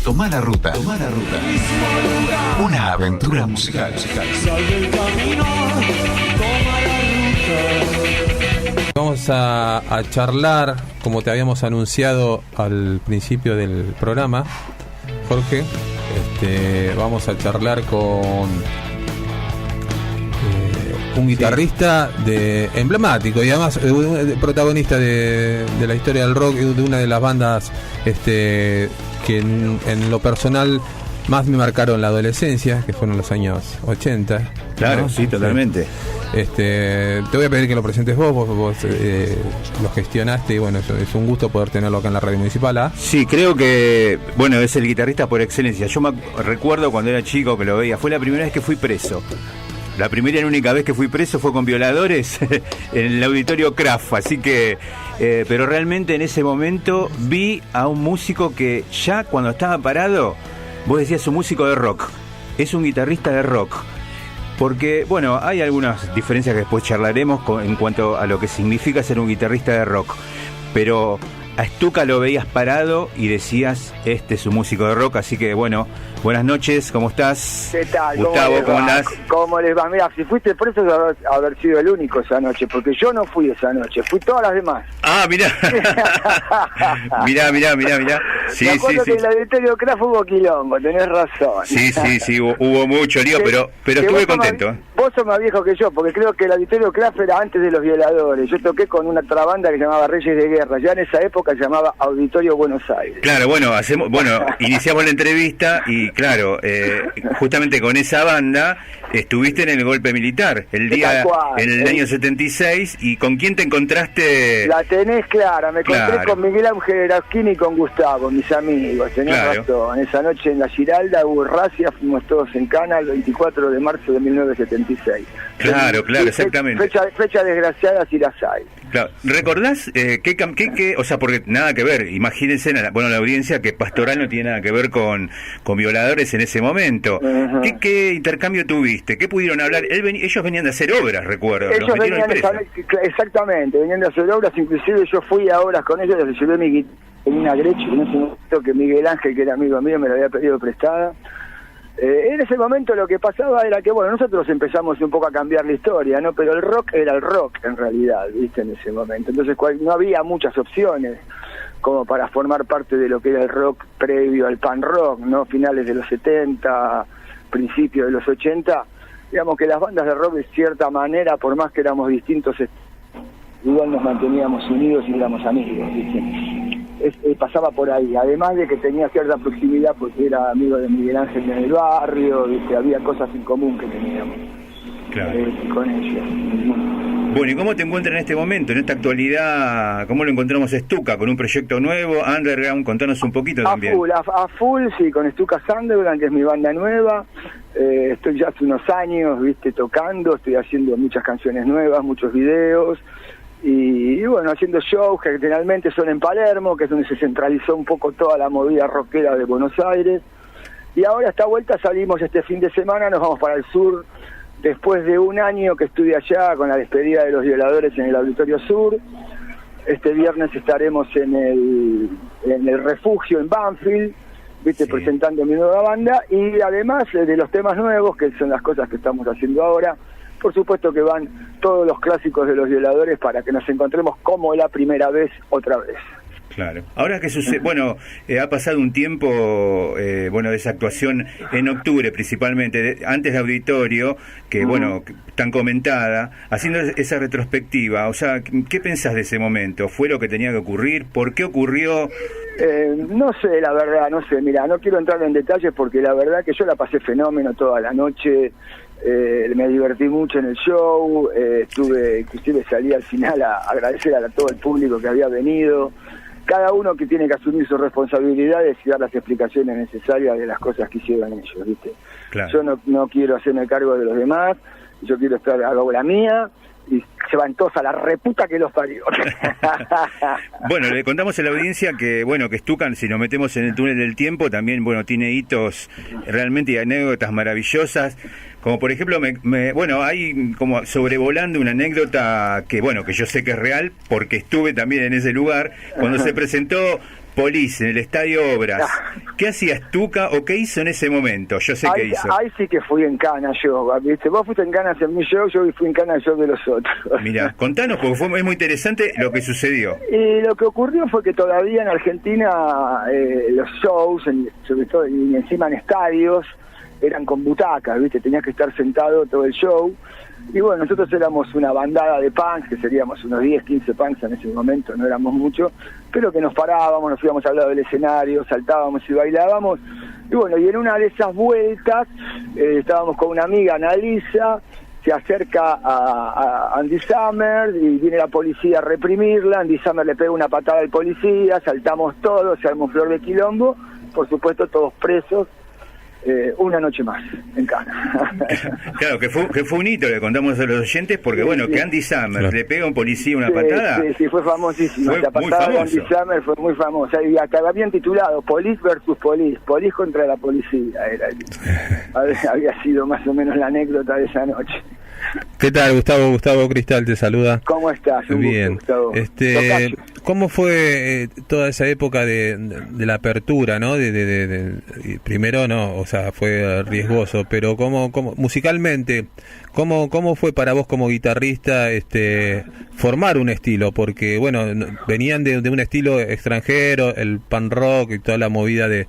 Tomá la ruta. Una aventura musical. Vamos a charlar, como te habíamos anunciado al principio del programa, Jorge. Vamos a charlar con un guitarrista emblemático y además protagonista de la historia del rock, de una de las bandas que en lo personal más me marcaron la adolescencia, que fueron los años 80. Claro, ¿no? sí, totalmente. Te voy a pedir que lo presentes vos lo gestionaste y bueno, es un gusto poder tenerlo acá en la radio municipal. Sí, creo que, bueno, es el guitarrista por excelencia. Yo me recuerdo cuando era chico que lo veía, fue la primera vez que fui preso. La primera y única vez que fui preso fue con Violadores en el auditorio Kraft, así que, pero realmente en ese momento vi a un músico que ya cuando estaba parado, vos decías un músico de rock, es un guitarrista de rock. Porque, bueno, hay algunas diferencias que después charlaremos en cuanto a lo que significa ser un guitarrista de rock. Pero a Stuka lo veías parado y decías, este es un músico de rock. Así que, bueno, buenas noches, ¿cómo estás? ¿Qué tal? Gustavo, ¿cómo andás? ¿Cómo les va? Mira, si fuiste preso, haber sido el único esa noche, porque yo no fui esa noche, fui todas las demás. Ah, mirá. mirá. Sí, Me acuerdo que en el auditorio Kraft hubo quilombo, tenés razón. Sí, hubo mucho lío, pero estuve contento. Vos sos más viejo que yo, porque creo que el auditorio Kraft era antes de los Violadores. Yo toqué con una otra banda que se llamaba Reyes de Guerra, ya en esa época se llamaba Auditorio Buenos Aires. Claro, bueno, iniciamos la entrevista y claro, justamente con esa banda estuviste en el golpe militar, en el año 76, ¿y con quién te encontraste? La tenés clara, me encontré con Miguel Ángel Eraskini y con Gustavo, mis amigos, tenés razón. Esa noche en la Giralda hubo racia, fuimos todos en cana el 24 de marzo de 1976. Claro, exactamente. Fecha desgraciada si las hay. Claro. ¿Recordás o sea, porque nada que ver, imagínense, la audiencia, que Pastoral no tiene nada que ver con Violadores en ese momento? Uh-huh. ¿Qué intercambio tuviste? ¿Qué pudieron hablar? Ellos venían de hacer obras, recuerdo. Ellos venían exactamente, venían de hacer obras, inclusive yo fui a obras con ellos, les llevé mi guitarra, una Gretsch, en ese momento que Miguel Ángel, que era amigo mío, me la había pedido prestada. En ese momento lo que pasaba era que, bueno, nosotros empezamos un poco a cambiar la historia, ¿no? Pero el rock era el rock, en realidad, ¿viste? En ese momento. Entonces no había muchas opciones como para formar parte de lo que era el rock previo al pan rock, ¿no? Finales de los 70, principios de los 80. Digamos que las bandas de rock, de cierta manera, por más que éramos distintos, igual nos manteníamos unidos y éramos amigos, ¿viste? Pasaba por ahí, además de que tenía cierta proximidad porque era amigo de Miguel Ángel en el barrio, ¿viste? Había cosas en común que teníamos con ellos. Bueno, ¿y cómo te encuentras en este momento, en esta actualidad? ¿Cómo lo encontramos a Stuka? ¿Con un proyecto nuevo, Underground? Contanos un poquito también. A full, sí, con Stuka Underground, que es mi banda nueva. Estoy ya hace unos años, ¿viste? Tocando, estoy haciendo muchas canciones nuevas, muchos videos. Y bueno, haciendo shows que generalmente son en Palermo, que es donde se centralizó un poco toda la movida rockera de Buenos Aires. Y ahora a esta vuelta salimos este fin de semana, nos vamos para el sur, después de un año que estuve allá con la despedida de los Violadores en el Auditorio Sur. Este viernes estaremos en el Refugio en Banfield, ¿viste? Sí. Presentando mi nueva banda, y además de los temas nuevos, que son las cosas que estamos haciendo ahora, por supuesto que van todos los clásicos de los Violadores para que nos encontremos como la primera vez, otra vez. Claro. Ahora que sucede, bueno, ha pasado un tiempo, de esa actuación en octubre principalmente, antes de Auditorio, que bueno, tan comentada, haciendo esa retrospectiva, o sea, ¿qué pensás de ese momento? ¿Fue lo que tenía que ocurrir? ¿Por qué ocurrió? No sé, la verdad, mira, no quiero entrar en detalles porque la verdad que yo la pasé fenómeno toda la noche. Me divertí mucho en el show, inclusive salí al final a agradecer a todo el público que había venido. Cada uno que tiene que asumir sus responsabilidades y dar las explicaciones necesarias de las cosas que hicieron ellos, ¿viste? Claro. Yo no quiero hacerme cargo de los demás, yo quiero hago la mía, y se van todos a la reputa que los parió. Bueno, le contamos a la audiencia que, bueno, que Stuka, si nos metemos en el túnel del tiempo, también, bueno, tiene hitos realmente y anécdotas maravillosas, como por ejemplo, hay como sobrevolando una anécdota que, bueno, que yo sé que es real, porque estuve también en ese lugar, cuando se presentó Police en el Estadio Obras. ¿Qué hacías Tuca o qué hizo en ese momento? Yo sé qué hizo. Ahí sí que fui en cana yo, ¿viste? Vos fuiste en cana en mi show, yo fui en cana en el show de los otros. Mira, contanos, porque es muy interesante lo que sucedió. Y lo que ocurrió fue que todavía en Argentina los shows, sobre todo y encima en estadios, eran con butacas, ¿viste? Tenías que estar sentado todo el show. Y bueno, nosotros éramos una bandada de punks, que seríamos unos 10, 15 punks en ese momento, no éramos muchos, pero que nos parábamos, nos íbamos al lado del escenario, saltábamos y bailábamos. Y bueno, y en una de esas vueltas estábamos con una amiga, Analisa, se acerca a Andy Summer y viene la policía a reprimirla. Andy Summer le pega una patada al policía, saltamos todos, se armó flor de quilombo, por supuesto todos presos. Una noche más en cana. Claro, que fue un hito, le contamos a los oyentes, porque bueno, que Andy Summer le pega a un policía una patada. Sí, fue famosísimo. Fue la patada de Andy Summer fue muy famosa. Y hasta la habían titulado Police versus Police, Police contra la policía. Había sido más o menos la anécdota de esa noche. ¿Qué tal, Gustavo? Gustavo Cristal te saluda. ¿Cómo estás? Bien. Gusto, Gustavo. ¿Cómo fue toda esa época de la apertura, ¿no? Primero, no, o sea, fue riesgoso, pero ¿cómo musicalmente, cómo fue para vos como guitarrista formar un estilo? Porque, bueno, venían de un estilo extranjero, el punk rock y toda la movida de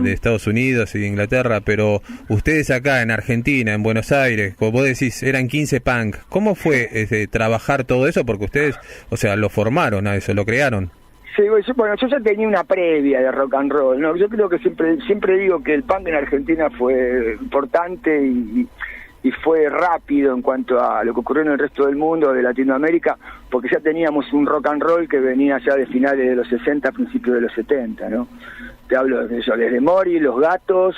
Estados Unidos y de Inglaterra, pero ustedes acá en Argentina, en Buenos Aires, como vos decís, eran 15 punk. ¿Cómo fue trabajar todo eso? Porque ustedes, o sea, lo formaron a eso, lo crearon. Sí, bueno, yo ya tenía una previa de rock and roll, ¿no? Yo creo que siempre digo que el punk en Argentina fue importante y fue rápido en cuanto a lo que ocurrió en el resto del mundo, de Latinoamérica, porque ya teníamos un rock and roll que venía ya de finales de los 60, principios de los 70, ¿no? Te hablo de eso, desde Mori, Los Gatos,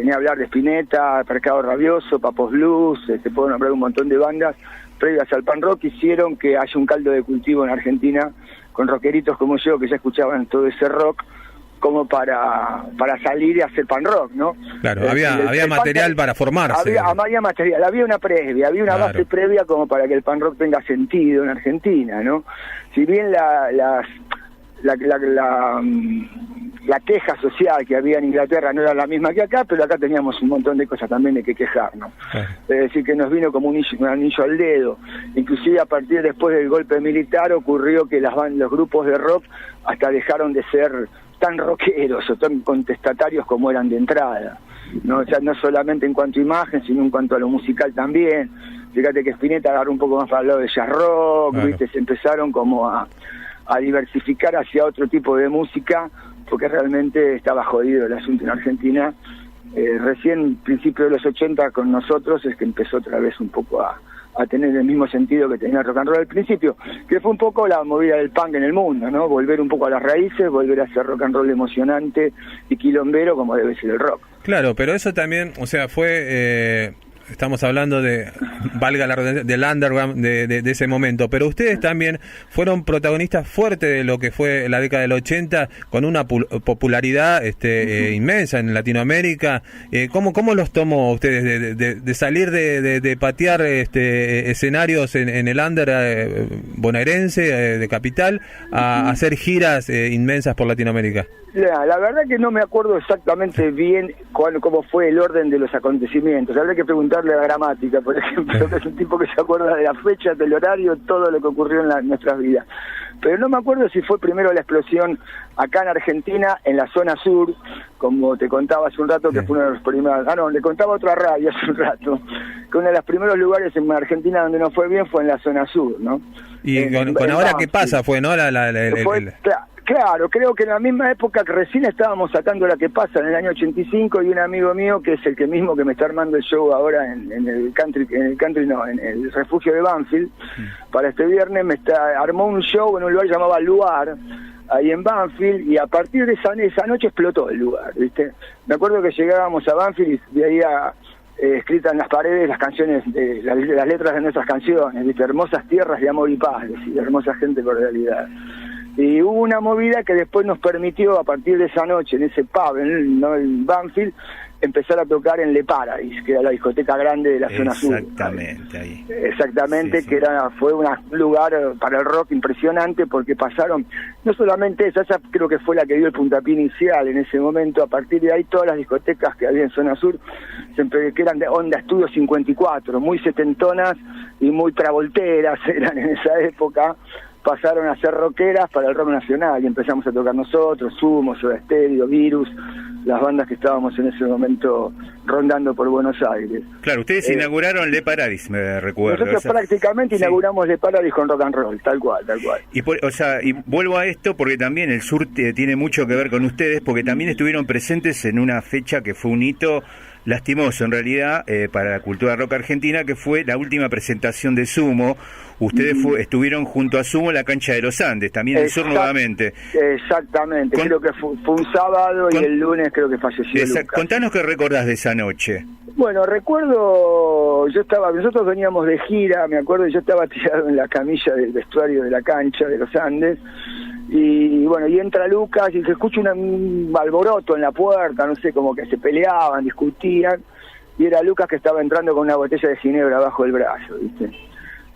ni hablar de Spinetta, Mercado Rabioso, Papos Blues, te puedo nombrar un montón de bandas previas al punk rock que hicieron que haya un caldo de cultivo en Argentina con rockeritos como yo que ya escuchaban todo ese rock como para salir y hacer punk rock, ¿no? Claro, había material para formarse. Había material, había una previa, había una base previa como para que el punk rock tenga sentido en Argentina, ¿no? Si bien la queja social que había en Inglaterra no era la misma que acá, pero acá teníamos un montón de cosas también de que quejarnos. Es decir, que nos vino como un anillo al dedo. Inclusive a partir después del golpe militar ocurrió que los grupos de rock hasta dejaron de ser tan rockeros o tan contestatarios como eran de entrada, ¿no? O sea, no solamente en cuanto a imagen, sino en cuanto a lo musical también. Fíjate que Spinetta agarró un poco más para el lado de jazz rock, ¿viste? Se empezaron como a diversificar hacia otro tipo de música, porque realmente estaba jodido el asunto en Argentina. Recién, principio de los 80, con nosotros, es que empezó otra vez un poco a tener el mismo sentido que tenía el rock and roll al principio, que fue un poco la movida del punk en el mundo, ¿no? Volver un poco a las raíces, volver a hacer rock and roll emocionante y quilombero como debe ser el rock. Claro, pero eso también, o sea, fue... Estamos hablando valga la redundancia, del underground de ese momento, pero ustedes también fueron protagonistas fuertes de lo que fue la década del 80, con una popularidad inmensa en Latinoamérica. ¿Cómo los tomó ustedes de salir de patear escenarios en el under bonaerense, de capital, a hacer giras inmensas por Latinoamérica? La verdad que no me acuerdo exactamente bien cómo fue el orden de los acontecimientos. Habría que preguntarle a Gramática, por ejemplo, que es un tipo que se acuerda de la fecha, del horario, todo lo que ocurrió en nuestras vidas. Pero no me acuerdo si fue primero la explosión acá en Argentina, en la zona sur, como te contaba hace un rato, que fue uno de los primeros... le contaba otra radio hace un rato, que uno de los primeros lugares en Argentina donde no fue bien fue en la zona sur, ¿no? Y con ahora qué pasa fue, ¿no? Claro, creo que en la misma época que recién estábamos sacando La Que Pasa, en el año 85, y un amigo mío, que es el que mismo que me está armando el show ahora en el refugio de Banfield, para este viernes, armó un show en un lugar llamado Luar, ahí en Banfield, y a partir de esa noche explotó el lugar, ¿viste? Me acuerdo que llegábamos a Banfield y veía escritas en las paredes las canciones, las letras de nuestras canciones, ¿viste? Hermosas tierras de amor y paz, ¿sí? Hermosa gente por realidad. Y hubo una movida que después nos permitió, a partir de esa noche, en ese pub, en Banfield, empezar a tocar en Le Paradis, que era la discoteca grande de la zona sur. Exactamente, ahí. Exactamente, Sí. que fue un lugar para el rock impresionante, porque pasaron, no solamente esa creo que fue la que dio el puntapié inicial en ese momento. A partir de ahí todas las discotecas que había en zona sur, siempre que eran de onda Estudio 54, muy setentonas y muy travolteras eran en esa época, pasaron a ser rockeras para el rock nacional, y empezamos a tocar nosotros, Sumo, Soda Stereo, Virus, las bandas que estábamos en ese momento rondando por Buenos Aires. Claro, ustedes inauguraron Le Paradis, me recuerdo. Nosotros prácticamente inauguramos Le Paradis con rock and roll, tal cual. Y y vuelvo a esto porque también el sur tiene mucho que ver con ustedes, porque también estuvieron presentes en una fecha que fue un hito lastimoso en realidad para la cultura rock argentina, que fue la última presentación de Sumo. Ustedes estuvieron junto a Sumo en la cancha de los Andes, también en el sur nuevamente. Exactamente, creo que fue un sábado y el lunes creo que falleció Lucas. Contanos qué recordás de esa noche. Bueno, recuerdo, nosotros veníamos de gira, me acuerdo, yo estaba tirado en la camilla del vestuario de la cancha de los Andes, y bueno, y entra Lucas y se escucha un alboroto en la puerta, no sé, como que se peleaban, discutían, y era Lucas que estaba entrando con una botella de ginebra bajo el brazo, ¿viste?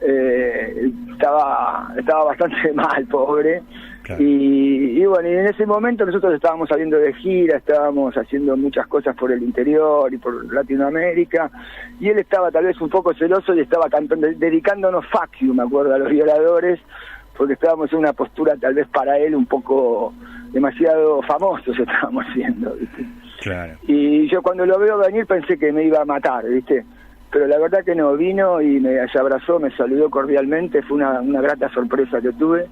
Estaba bastante mal, pobre. Claro. Y bueno, y en ese momento nosotros estábamos saliendo de gira, estábamos haciendo muchas cosas por el interior y por Latinoamérica, y él estaba tal vez un poco celoso y estaba dedicándonos Fuck You, me acuerdo, a los Violadores, porque estábamos en una postura tal vez para él un poco demasiado famosos estábamos haciendo, ¿viste? Claro. Y yo cuando lo veo venir pensé que me iba a matar, ¿viste? Pero la verdad que no, vino y me abrazó, me saludó cordialmente, fue una grata sorpresa que tuve,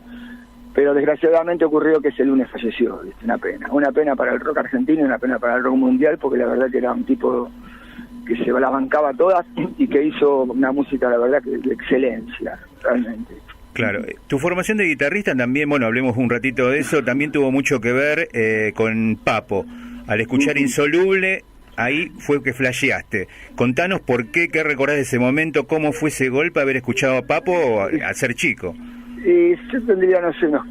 pero desgraciadamente ocurrió que ese lunes falleció, ¿viste? Una pena para el rock argentino y una pena para el rock mundial, porque la verdad que era un tipo que se las bancaba todas y que hizo una música, la verdad, que de excelencia, realmente. Claro, tu formación de guitarrista también, bueno, hablemos un ratito de eso, también tuvo mucho que ver con Papo. Al escuchar Insoluble, ahí fue que flasheaste. Contanos por qué recordás de ese momento, cómo fue ese golpe haber escuchado a Papo al ser chico. Y yo tendría, no sé, unos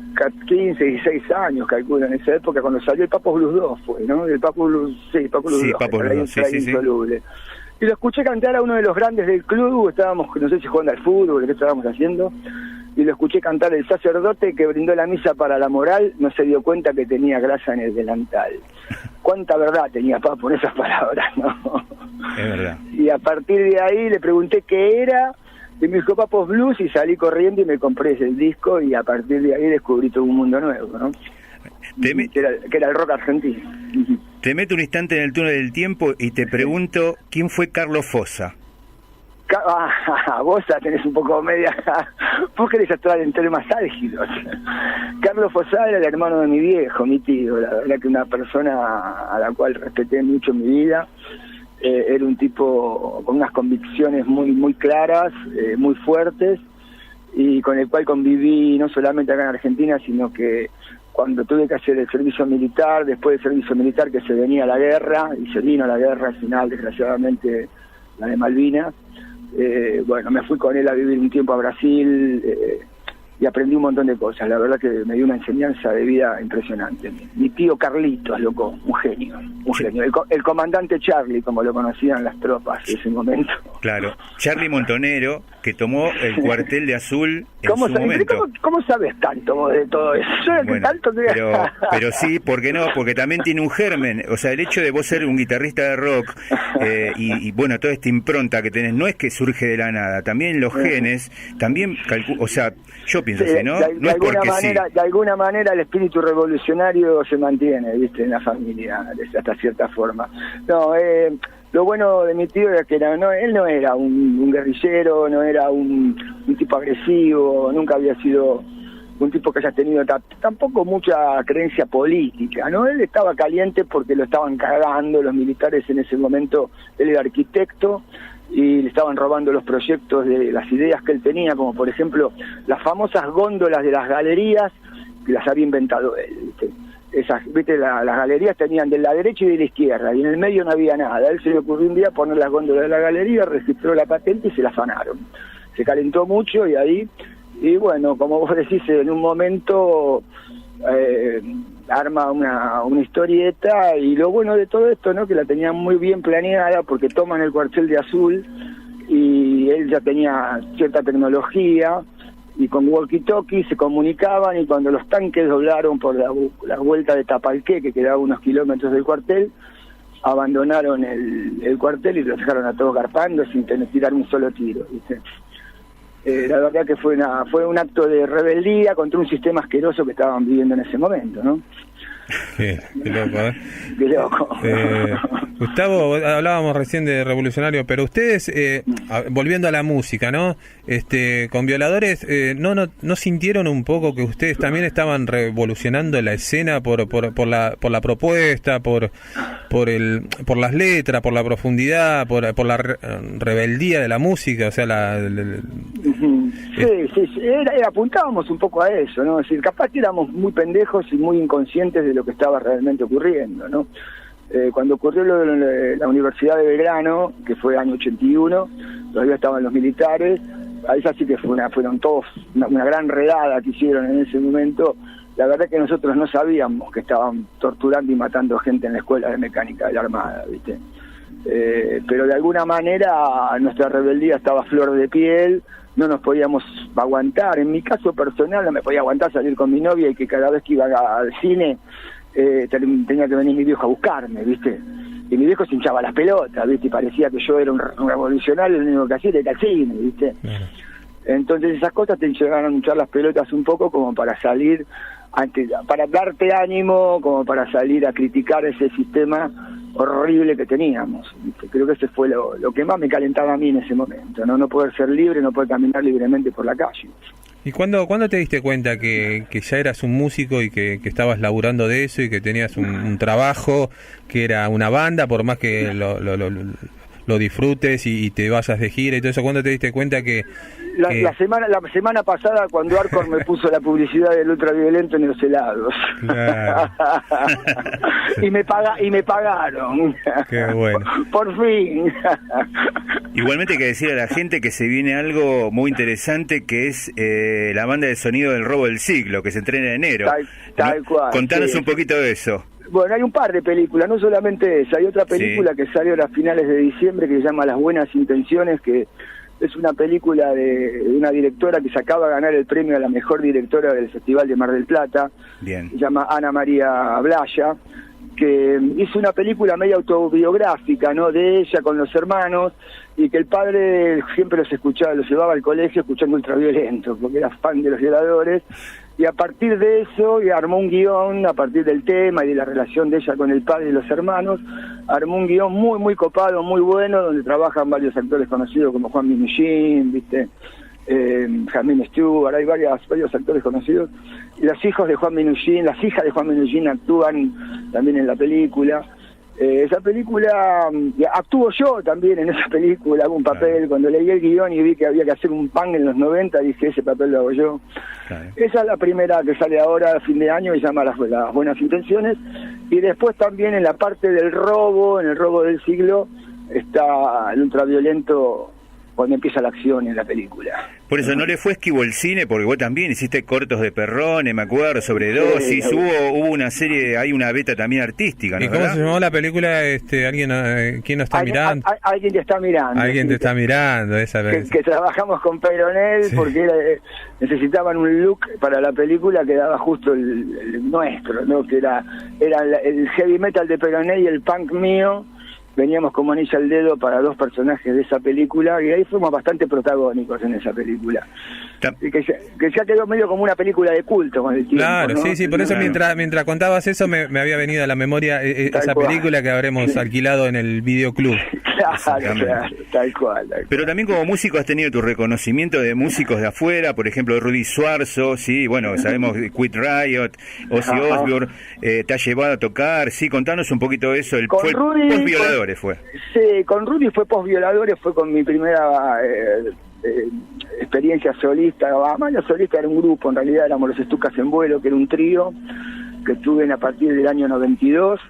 15, 16 años, calculo, en esa época, cuando salió el Papo Blues 2, fue, ¿no? El Papo Blues, Papo Blues 2, Papo Blues 2, sí. Insoluble. Y lo escuché cantar a uno de los grandes del club, estábamos, no sé si jugando al fútbol, qué estábamos haciendo, y lo escuché cantar el sacerdote que brindó la misa para la moral, no se dio cuenta que tenía grasa en el delantal. Cuánta verdad tenía Papo en esas palabras, ¿no? Es verdad. Y a partir de ahí le pregunté qué era, y me dijo Papos Blues, y salí corriendo y me compré ese disco, y a partir de ahí descubrí todo un mundo nuevo, ¿no? Que era el rock argentino. Te meto un instante en el túnel del tiempo y te pregunto, ¿quién fue Carlos Fossa? Vos tenés un poco media... Vos querés entrar en temas álgidos. Carlos Fossa era el hermano de mi viejo, mi tío, la verdad que una persona a la cual respeté mucho en mi vida. Era un tipo con unas convicciones muy muy claras, muy fuertes, y con el cual conviví no solamente acá en Argentina, sino que cuando tuve que hacer el servicio militar, después del servicio militar que se venía la guerra, y se vino la guerra al final, desgraciadamente, la de Malvinas, bueno, me fui con él a vivir un tiempo a Brasil, y aprendí un montón de cosas. La verdad que me dio una enseñanza de vida impresionante. Mi tío Carlitos, loco, un genio. El comandante Charlie, como lo conocían las tropas en ese momento. Claro, Charlie Montonero, que tomó el cuartel de Azul en su momento. ¿Cómo sabes tanto vos de todo eso? Bueno, pero sí, ¿por qué no? Porque también tiene un germen. O sea, el hecho de vos ser un guitarrista de rock y bueno, toda esta impronta que tenés, no es que surge de la nada. También los genes, también, o sea, yo pienso así, ¿no? De alguna manera el espíritu revolucionario se mantiene, ¿viste? En la familia, hasta cierta forma. No, lo bueno de mi tío era que él no era un guerrillero, no era un tipo agresivo, nunca había sido un tipo que haya tenido tampoco mucha creencia política, ¿no? Él estaba caliente porque lo estaban cagando los militares en ese momento. Él era arquitecto y le estaban robando los proyectos de las ideas que él tenía, como por ejemplo las famosas góndolas de las galerías, que las había inventado él, ¿viste? Las galerías tenían de la derecha y de la izquierda, y en el medio no había nada. A él se le ocurrió un día poner las góndolas de la galería, registró la patente y se la afanaron. Se calentó mucho y ahí Y bueno, como vos decís, en un momento arma una historieta, y lo bueno de todo esto, ¿no?, que la tenían muy bien planeada, porque toman el cuartel de Azul y él ya tenía cierta tecnología, y con walkie-talkie se comunicaban, y cuando los tanques doblaron por la vuelta de Tapalqué, que quedaba unos kilómetros del cuartel, abandonaron el cuartel y los dejaron a todos garpando sin tirar un solo tiro, ¿viste? La verdad que fue un acto de rebeldía contra un sistema asqueroso que estaban viviendo en ese momento, ¿no? Qué loco, ¿eh? Qué loco. Gustavo, hablábamos recién de revolucionario, pero ustedes, volviendo a la música, ¿no? Con Violadores, ¿no sintieron un poco que ustedes también estaban revolucionando la escena por la propuesta, por las letras, por la profundidad, por la rebeldía de la música? O sea, Sí, apuntábamos un poco a eso, ¿no? Es decir, capaz que éramos muy pendejos y muy inconscientes de lo que estaba realmente ocurriendo, ¿no? Cuando ocurrió lo de la Universidad de Belgrano, que fue año 81, todavía estaban los militares, ahí sí que fueron todos una gran redada que hicieron en ese momento. La verdad que nosotros no sabíamos que estaban torturando y matando gente en la Escuela de Mecánica de la Armada, ¿viste? Pero de alguna manera nuestra rebeldía estaba a flor de piel, no nos podíamos aguantar. En mi caso personal no me podía aguantar salir con mi novia y que cada vez que iba al cine tenía que venir mi viejo a buscarme, ¿viste? Y mi viejo se hinchaba las pelotas, ¿viste? Y parecía que yo era un revolucionario, lo único que hacía era ir al cine, ¿viste? Entonces esas cosas te llegaron a hinchar las pelotas un poco como para salir, para darte ánimo, como para salir a criticar ese sistema horrible que teníamos, ¿viste? Creo que ese fue lo que más me calentaba a mí en ese momento, no poder ser libre, no poder caminar libremente por la calle. ¿Y cuándo te diste cuenta que ya eras un músico y que estabas laburando de eso y que tenías un trabajo, que era una banda, por más que lo disfrutes y te vayas de gira y todo eso? ¿Cuándo te diste cuenta que la semana pasada, cuando Arcor me puso la publicidad del ultraviolento en los helados? Claro. y me pagaron. Qué bueno. Por fin. Igualmente hay que decir a la gente que se viene algo muy interesante, que es la banda de sonido del Robo del Siglo, que se estrena en enero. Tal cual. Contanos un poquito de eso. Bueno, hay un par de películas, no solamente esa, hay otra película que salió a finales de diciembre que se llama Las Buenas Intenciones, que es una película de una directora que se acaba de ganar el premio a la mejor directora del Festival de Mar del Plata. Bien. Se llama Ana María Blaya, que hizo una película medio autobiográfica, ¿no?, de ella con los hermanos, y que el padre siempre los llevaba al colegio escuchando Ultraviolento, porque era fan de los Violadores, y a partir de eso armó un guión, a partir del tema y de la relación de ella con el padre y los hermanos, armó un guión muy, muy copado, muy bueno, donde trabajan varios actores conocidos como Juan Minujín, ¿viste? Jamín Stewart, hay varios actores conocidos, y los hijos de Juan Minujín, las hijas de Juan Minujín actúan también en la película. Esa película, actúo yo también en esa película, hago un papel. Claro. Cuando leí el guión y vi que había que hacer un punk en los 90, dije, ese papel lo hago yo. Claro. Esa es la primera que sale ahora a fin de año, y se llama Las Buenas Intenciones. Y después también en la parte del robo, en el Robo del Siglo, está el ultraviolento cuando empieza la acción en la película. Por eso no le fue esquivo el cine, porque vos también hiciste cortos de Perrone, me acuerdo, sobredosis, sí, hubo una serie, hay una beta también artística, ¿no? ¿Y cómo se llamó la película? ¿Quién nos está mirando? Alguien te está mirando. Alguien te está mirando, esa vez. Que trabajamos con Peyronel, sí, porque necesitaban un look para la película que daba justo el nuestro, ¿no? Que era el heavy metal de Peyronel y el punk mío. Veníamos como anilla al dedo para dos personajes de esa película, y ahí fuimos bastante protagónicos en esa película. Y que ya quedó medio como una película de culto con el tiempo. Claro, ¿no? Sí, por eso mientras contabas eso me había venido a la memoria esa película que habremos alquilado en el videoclub. Claro, tal cual. Pero también como músico has tenido tu reconocimiento de músicos de afuera, por ejemplo Rudy Suarzo, sí, bueno, sabemos Quit Riot, Ozzy Osbourne, te ha llevado a tocar, sí, contanos un poquito de eso, fue Post-Violadores fue. Sí, con Rudy fue Post-Violadores, fue con mi primera experiencia solista, además la solista era un grupo, en realidad éramos los Estucas en Vuelo, que era un trío que estuve a partir del año 92,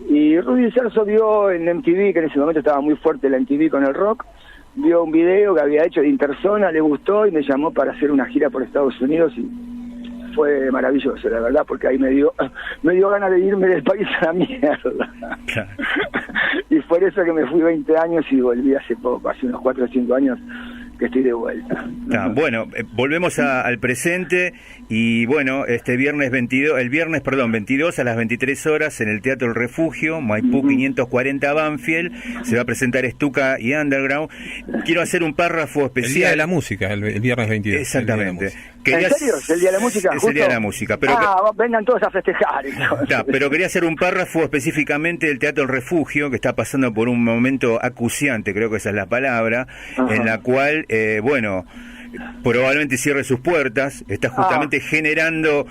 y Rudy Suarzo vio en MTV, que en ese momento estaba muy fuerte la MTV con el rock, vio un video que había hecho de Interzona, le gustó y me llamó para hacer una gira por Estados Unidos y fue maravilloso, la verdad, porque ahí me dio ganas de irme del país a la mierda. Claro. Y por eso que me fui 20 años y volví hace poco, hace unos 4 o 5 años que estoy de vuelta. Bueno, volvemos al presente y bueno, el viernes 22 a las 23 horas en el Teatro El Refugio, Maipú 540 Banfield, se va a presentar Stuka y Underground. Quiero hacer un párrafo especial. El Día de la Música, el viernes 22. Exactamente. ¿En serio? ¿Es el Día de la Música? Es el Día de la Música. Pero vengan todos a festejar. pero quería hacer un párrafo específicamente del Teatro El Refugio, que está pasando por un momento acuciante, creo que esa es la palabra, en la cual, probablemente cierre sus puertas, está justamente generando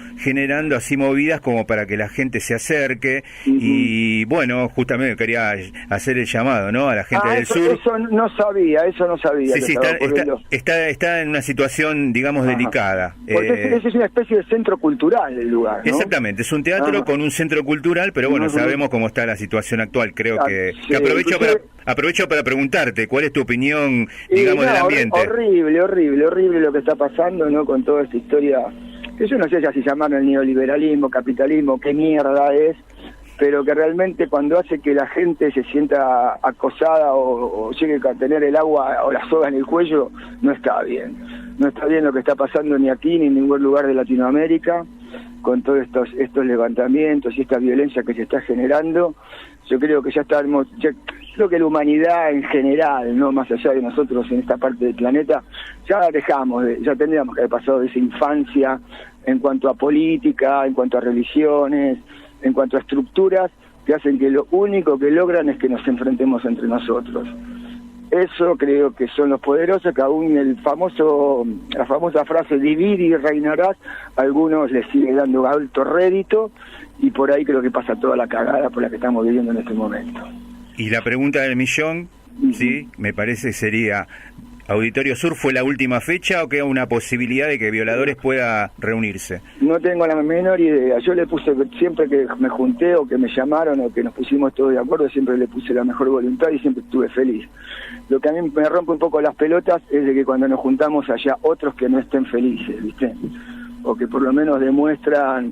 así movidas como para que la gente se acerque, y bueno, justamente quería hacer el llamado, ¿no?, a la gente del sur. Eso no sabía. Sí, está en una situación, digamos, delicada. Porque es una especie de centro cultural el lugar, ¿no? Exactamente, es un teatro con un centro cultural, pero bueno, sabemos cómo está la situación actual, creo que aprovecho para preguntarte, ¿cuál es tu opinión, digamos, del ambiente? Horrible lo que está pasando, ¿no? Con toda esta historia, que yo no sé si llamarlo el neoliberalismo, capitalismo, qué mierda es, pero que realmente cuando hace que la gente se sienta acosada o llegue a tener el agua o la soga en el cuello, no está bien. No está bien lo que está pasando ni aquí ni en ningún lugar de Latinoamérica, con todos estos levantamientos y esta violencia que se está generando. Yo creo que creo que la humanidad en general, no más allá de nosotros en esta parte del planeta, ya tendríamos que haber pasado de esa infancia en cuanto a política, en cuanto a religiones, en cuanto a estructuras que hacen que lo único que logran es que nos enfrentemos entre nosotros. Eso creo que son los poderosos, que aún la famosa frase divide y reinarás, a algunos les sigue dando alto rédito, y por ahí creo que pasa toda la cagada por la que estamos viviendo en este momento. Y la pregunta del millón, sí, me parece sería, ¿Auditorio Sur fue la última fecha o queda una posibilidad de que Violadores pueda reunirse? No tengo la menor idea. Yo le puse, siempre que me junté o que me llamaron o que nos pusimos todos de acuerdo, siempre le puse la mejor voluntad y siempre estuve feliz. Lo que a mí me rompe un poco las pelotas es de que cuando nos juntamos haya otros que no estén felices, ¿viste? O que por lo menos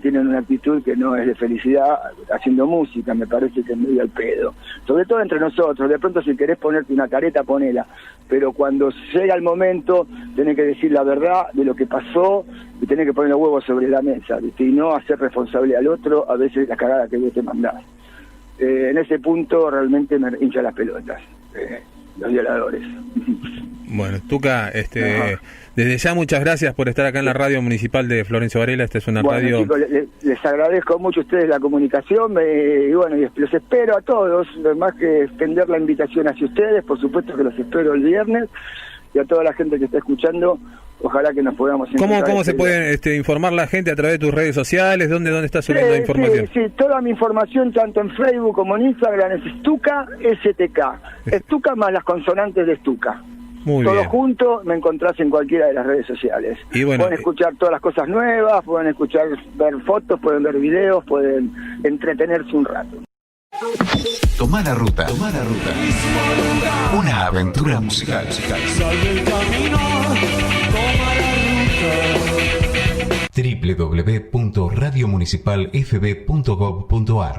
tienen una actitud que no es de felicidad haciendo música, me parece que es medio al pedo. Sobre todo entre nosotros, de pronto si querés ponerte una careta, ponela. Pero cuando llega el momento, tenés que decir la verdad de lo que pasó y tenés que poner los huevos sobre la mesa, ¿viste? Y no hacer responsable al otro a veces la cagada que vos te mandás. En ese punto realmente me hincha las pelotas, los violadores. Bueno, Stuka, desde ya muchas gracias por estar acá en la radio municipal de Florencio Varela. Esta es una radio... Chicos, les agradezco mucho a ustedes la comunicación, y bueno, y los espero a todos, más que extender la invitación hacia ustedes, por supuesto que los espero el viernes, y a toda la gente que está escuchando, ojalá que nos podamos encontrar. ¿Cómo se puede informar la gente a través de tus redes sociales? ¿Dónde estás subiendo información? Sí, toda mi información, tanto en Facebook como en Instagram, es Stuka STK. Stuka más las consonantes de Stuka. Muy todo bien. Junto me encontrás en cualquiera de las redes sociales. Y bueno, pueden escuchar todas las cosas nuevas, pueden ver fotos, pueden ver videos, pueden entretenerse un rato. Tomá la ruta. Una aventura musical. Salve el camino, toma la ruta. www.radiomunicipalfb.gov.ar